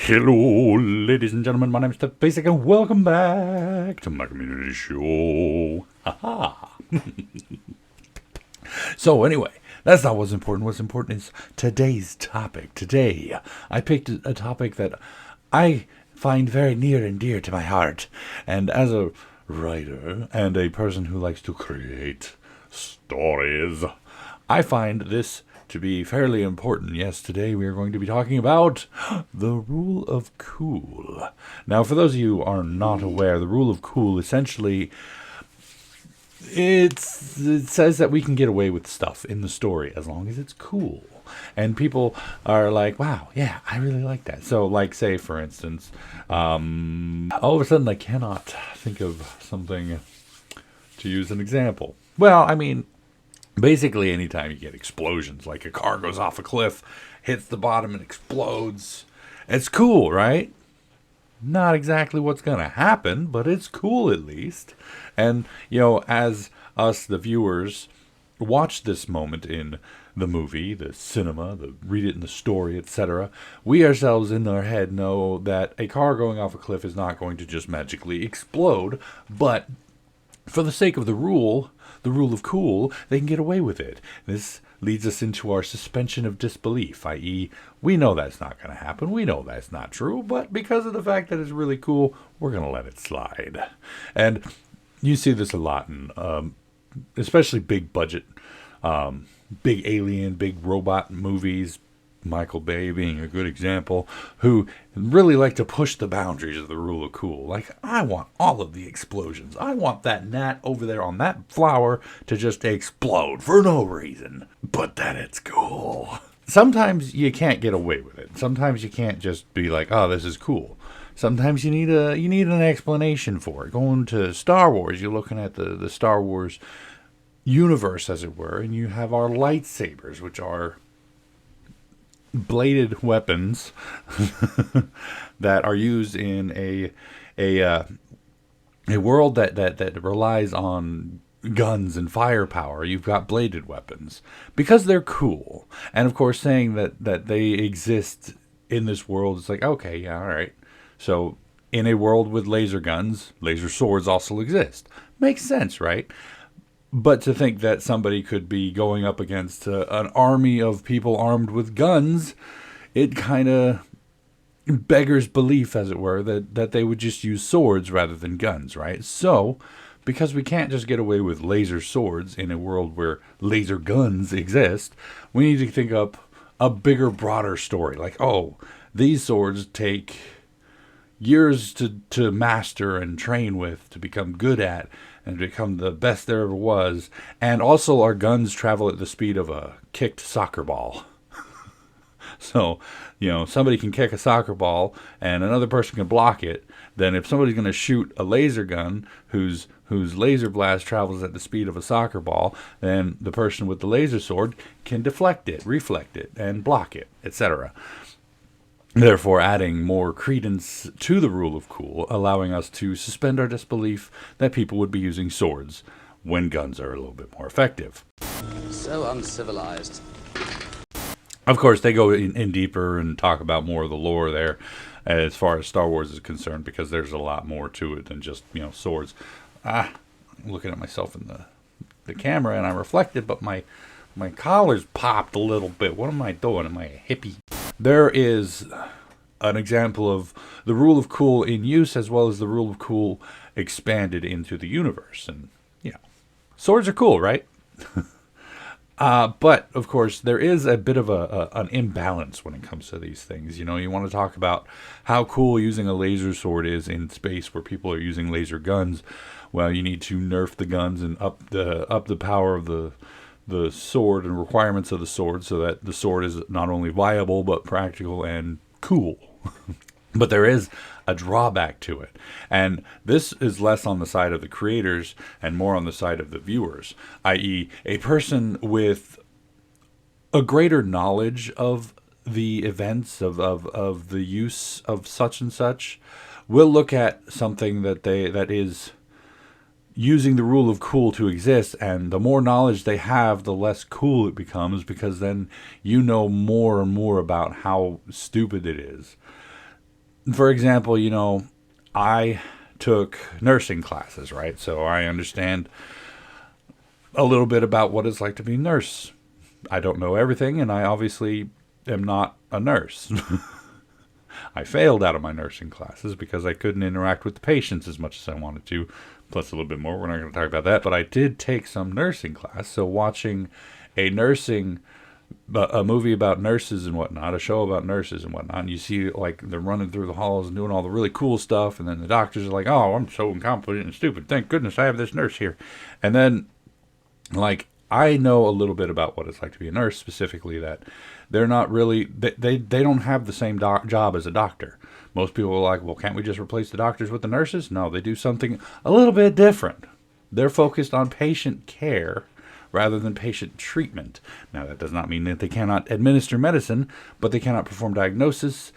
Hello, ladies and gentlemen, my name is StepsBasic, and welcome back to my community show. Haha. So anyway, that's not what's important. What's important is today's topic. Today, I picked a topic that I find very near and dear to my heart. And as a writer and a person who likes to create stories, I find this to be fairly important. Yes, today we are going to be talking about the rule of cool. Now, for those of you who are not aware, the rule of cool essentially it says that we can get away with stuff in the story as long as it's cool. And people are like, wow, yeah, I really like that. So, like, say, for instance, all of a sudden I cannot think of something to use an example. Well, I mean, basically, anytime you get explosions, like a car goes off a cliff, hits the bottom and explodes, it's cool, right? Not exactly what's going to happen, but it's cool at least. And, you know, as us, the viewers, watch this moment in the movie, the cinema, read it in the story, etc., we ourselves in our head know that a car going off a cliff is not going to just magically explode, but for the sake of the rule of cool, they can get away with it. This leads us into our suspension of disbelief, i.e., we know that's not going to happen, we know that's not true, but because of the fact that it's really cool, we're going to let it slide. And you see this a lot in, especially big budget, big alien, big robot movies, Michael Bay being a good example, who really like to push the boundaries of the rule of cool. Like, I want all of the explosions. I want that gnat over there on that flower to just explode for no reason, but that it's cool. Sometimes you can't get away with it. Sometimes you can't just be like, oh, this is cool. Sometimes you need an explanation for it. Going to Star Wars, you're looking at the Star Wars universe, as it were, and you have our lightsabers, which are bladed weapons that are used in a world that relies on guns and firepower. You've got bladed weapons because they're cool, and of course, saying that they exist in this world is like, okay, yeah, all right. So in a world with laser guns, laser swords also exist. Makes sense, right? But to think that somebody could be going up against an army of people armed with guns, it kind of beggars belief, as it were, that they would just use swords rather than guns, right? So, because we can't just get away with laser swords in a world where laser guns exist, we need to think up a bigger, broader story. Like, oh, these swords take years to master and train with, to become good at, and become the best there ever was. And also our guns travel at the speed of a kicked soccer ball. So, you know, somebody can kick a soccer ball and another person can block it. Then if somebody's going to shoot a laser gun whose laser blast travels at the speed of a soccer ball, then the person with the laser sword can deflect it, reflect it, and block it, etc. Therefore, adding more credence to the rule of cool, allowing us to suspend our disbelief that people would be using swords when guns are a little bit more effective. So uncivilized. Of course, they go in deeper and talk about more of the lore there as far as Star Wars is concerned, because there's a lot more to it than just, you know, swords. I'm looking at myself in the camera and I'm reflected, but my collar's popped a little bit. What am I doing? Am I a hippie? There is an example of the rule of cool in use, as well as the rule of cool expanded into the universe. And, you know, swords are cool, right? But, of course, there is a bit of an imbalance when it comes to these things. You know, you want to talk about how cool using a laser sword is in space where people are using laser guns. Well, you need to nerf the guns and up the power of the sword and requirements of the sword so that the sword is not only viable but practical and cool. But there is a drawback to it, and this is less on the side of the creators and more on the side of the viewers, i.e. a person with a greater knowledge of the events of the use of such and such will look at something that is using the rule of cool to exist, and the more knowledge they have, the less cool it becomes, because then you know more and more about how stupid it is. For example, I took nursing classes, right? So I understand a little bit about what it's like to be a nurse. I don't know everything, and I obviously am not a nurse. I failed out of my nursing classes because I couldn't interact with the patients as much as I wanted to, plus a little bit more. We're not going to talk about that, but I did take some nursing class. So watching a movie about nurses and whatnot, a show about nurses and whatnot, and you see like they're running through the halls and doing all the really cool stuff, and then the doctors are like, "Oh, I'm so incompetent and stupid. Thank goodness I have this nurse here." And then, like, I know a little bit about what it's like to be a nurse, specifically that they're not really, they don't have the same job as a doctor. Most people are like, well, can't we just replace the doctors with the nurses? No, they do something a little bit different. They're focused on patient care rather than patient treatment. Now, that does not mean that they cannot administer medicine, but they cannot perform diagnoses,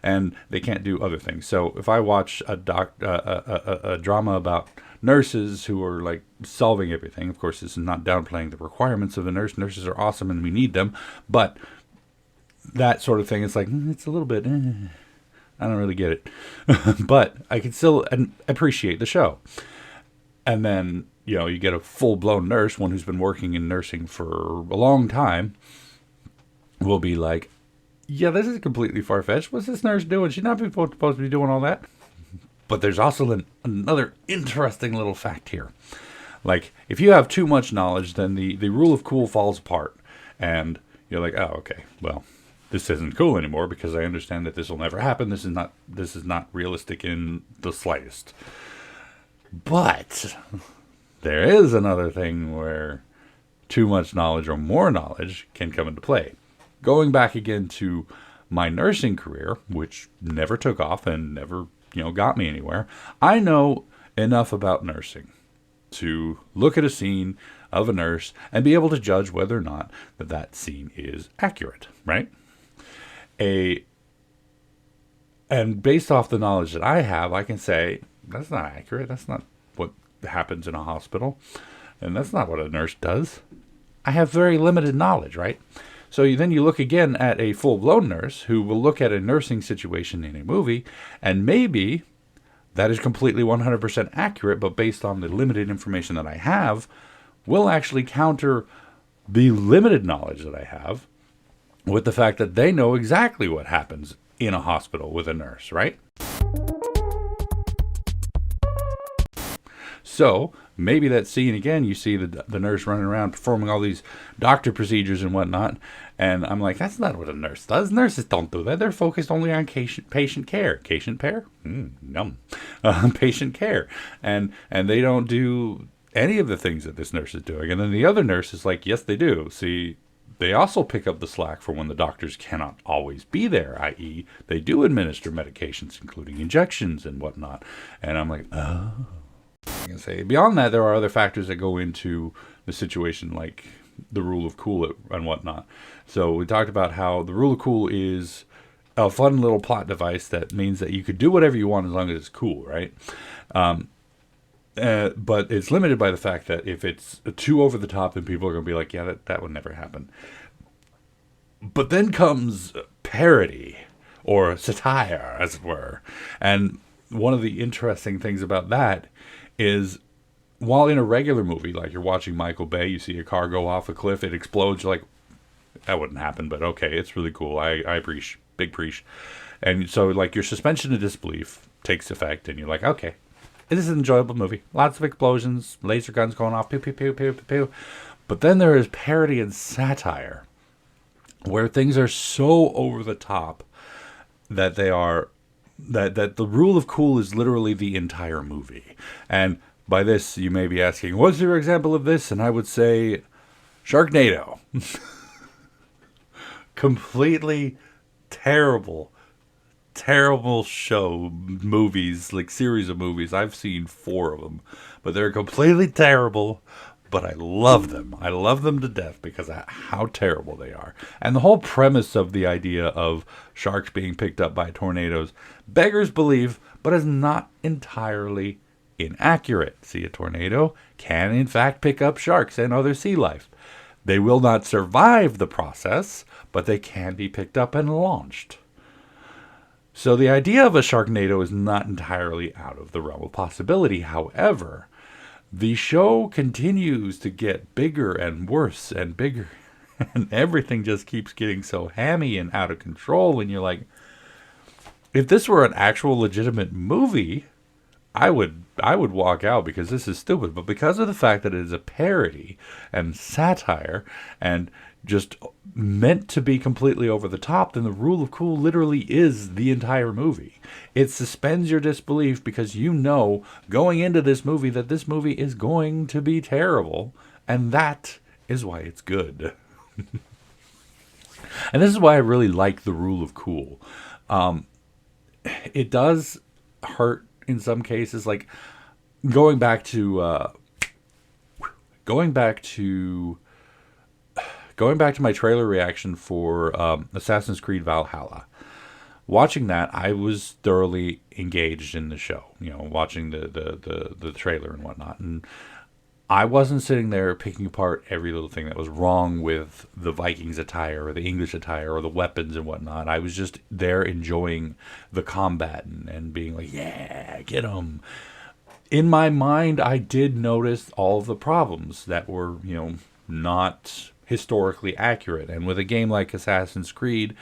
and they can't do other things. So if I watch a drama about nurses who are like solving everything, of course, this is not downplaying the requirements of a nurse. Nurses are awesome and we need them, but that sort of thing, it's like, it's a little bit, I don't really get it. But I can still appreciate the show. And then, you get a full-blown nurse, one who's been working in nursing for a long time, will be like, yeah, this is completely far-fetched. What's this nurse doing? She's not supposed to be doing all that. But there's also another interesting little fact here. Like, if you have too much knowledge, then the rule of cool falls apart. And you're like, oh, okay, well, this isn't cool anymore because I understand that this will never happen. This is not realistic in the slightest. But there is another thing where too much knowledge or more knowledge can come into play. Going back again to my nursing career, which never took off and never got me anywhere. I know enough about nursing to look at a scene of a nurse and be able to judge whether or not that scene is accurate, right? And based off the knowledge that I have, I can say, that's not accurate. That's not what happens in a hospital. And that's not what a nurse does. I have very limited knowledge, right? So then you look again at a full-blown nurse who will look at a nursing situation in a movie, and maybe that is completely 100% accurate, but based on the limited information that I have, will actually counter the limited knowledge that I have with the fact that they know exactly what happens in a hospital with a nurse, right? So maybe that scene again, you see the nurse running around performing all these doctor procedures and whatnot, and I'm like, that's not what a nurse does. Nurses don't do that. They're focused only on patient care. Patient care? Yum. Patient care. And they don't do any of the things that this nurse is doing. And then the other nurse is like, yes, they do. See, they also pick up the slack for when the doctors cannot always be there, i.e. they do administer medications, including injections and whatnot. And I'm like, oh. I can say beyond that, there are other factors that go into the situation, like the rule of cool and whatnot. So we talked about how the rule of cool is a fun little plot device that means that you could do whatever you want as long as it's cool, right? But it's limited by the fact that if it's too over the top, then people are going to be like, yeah, that would never happen. But then comes parody or satire, as it were. And one of the interesting things about that is, while in a regular movie, like you're watching Michael Bay, you see a car go off a cliff, it explodes, you're like, that wouldn't happen, but okay, it's really cool. I appreciate, big preach. And so, like, your suspension of disbelief takes effect, and you're like, okay, this is an enjoyable movie. Lots of explosions, laser guns going off, pew, pew, pew, pew, pew, pew. But then there is parody and satire, where things are so over the top that they are, that the rule of cool is literally the entire movie. And by this, you may be asking, what's your example of this? And I would say, Sharknado. Completely terrible movies, like series of movies. I've seen 4 of them, but they're completely terrible, but I love them. I love them to death because of how terrible they are. And the whole premise of the idea of sharks being picked up by tornadoes beggars belief, but is not entirely inaccurate. See, a tornado can in fact pick up sharks and other sea life. They will not survive the process, but they can be picked up and launched. So the idea of a Sharknado is not entirely out of the realm of possibility. However, the show continues to get bigger and worse and bigger, and everything just keeps getting so hammy and out of control. And you're like, if this were an actual legitimate movie, I would walk out because this is stupid. But because of the fact that it is a parody and satire and just meant to be completely over the top, then the rule of cool literally is the entire movie. It suspends your disbelief because you know going into this movie that this movie is going to be terrible, and that is why it's good. And this is why I really like the rule of cool. It does hurt in some cases, like going back to my trailer reaction for Assassin's Creed Valhalla. Watching that, I was thoroughly engaged in the show, watching the trailer and whatnot. And I wasn't sitting there picking apart every little thing that was wrong with the Vikings attire or the English attire or the weapons and whatnot. I was just there enjoying the combat and being like, yeah, get them. In my mind, I did notice all of the problems that were, not historically accurate. And with a game like Assassin's Creed,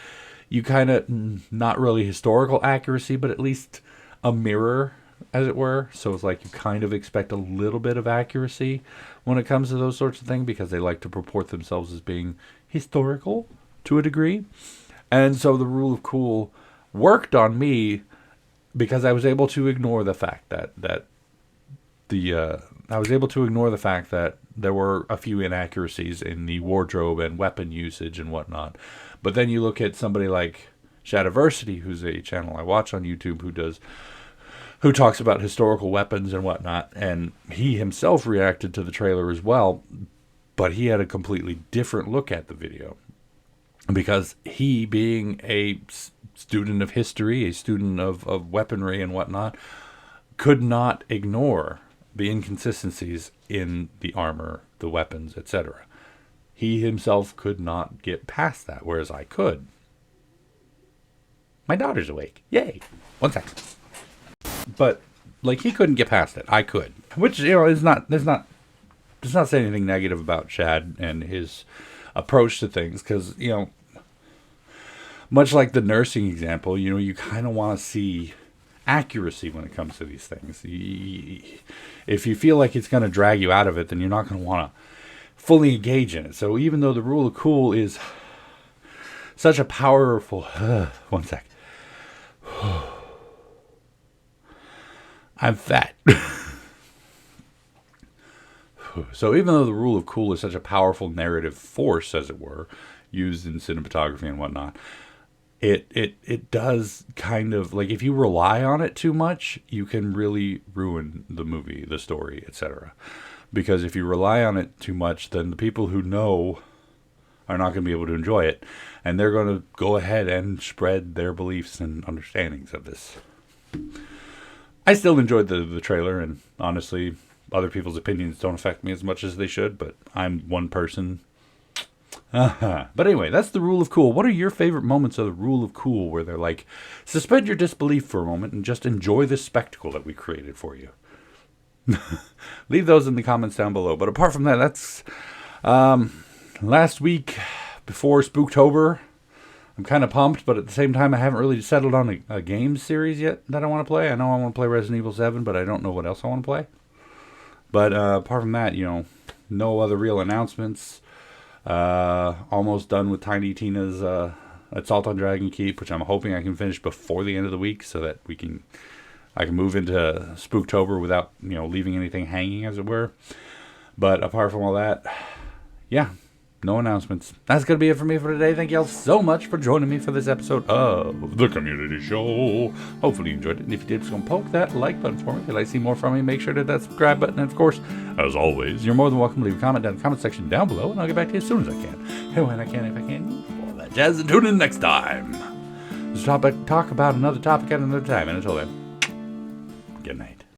you kind of, not really historical accuracy, but at least a mirror, as it were. So it's like you kind of expect a little bit of accuracy when it comes to those sorts of things because they like to purport themselves as being historical to a degree. And so the rule of cool worked on me because I was able to ignore the fact that there were a few inaccuracies in the wardrobe and weapon usage and whatnot. But then you look at somebody like Shadiversity, who's a channel I watch on YouTube who talks about historical weapons and whatnot, and he himself reacted to the trailer as well, but he had a completely different look at the video. Because he, being a student of history, a student of weaponry and whatnot, could not ignore the inconsistencies in the armor, the weapons, etc. He himself could not get past that, whereas I could. My daughter's awake. Yay! 1 second. But he couldn't get past it. I could, which is not does not say anything negative about Chad and his approach to things, because much like the nursing example, you kind of want to see accuracy when it comes to these things. If you feel like it's going to drag you out of it, then you're not going to want to fully engage in it. So even though the rule of cool is such a powerful 1 sec. I'm fat. So even though the rule of cool is such a powerful narrative force, as it were, used in cinematography and whatnot, it does kind of, if you rely on it too much, you can really ruin the movie, the story, etc. Because if you rely on it too much, then the people who know are not going to be able to enjoy it, and they're going to go ahead and spread their beliefs and understandings of this. I still enjoyed the trailer, and honestly, other people's opinions don't affect me as much as they should, but I'm one person. But anyway, that's the rule of cool. What are your favorite moments of the rule of cool where they're like, suspend your disbelief for a moment and just enjoy this spectacle that we created for you? Leave those in the comments down below. But apart from that, that's last week before Spooktober. I'm kind of pumped, but at the same time, I haven't really settled on a game series yet that I want to play. I know I want to play Resident Evil 7, but I don't know what else I want to play. But apart from that, no other real announcements. Almost done with Tiny Tina's Assault on Dragon Keep, which I'm hoping I can finish before the end of the week so that I can move into Spooktober without, leaving anything hanging, as it were. But apart from all that, yeah. No announcements. That's going to be it for me for today. Thank you all so much for joining me for this episode of The Community Show. Hopefully you enjoyed it. And if you did, just go and poke that like button for me. If you'd like to see more from me, make sure to hit that subscribe button. And of course, as always, you're more than welcome to leave a comment down in the comment section down below, and I'll get back to you as soon as I can. And when I can, if I can. All that jazz, and tune in next time. Let's talk about another topic at another time. And until then, good night.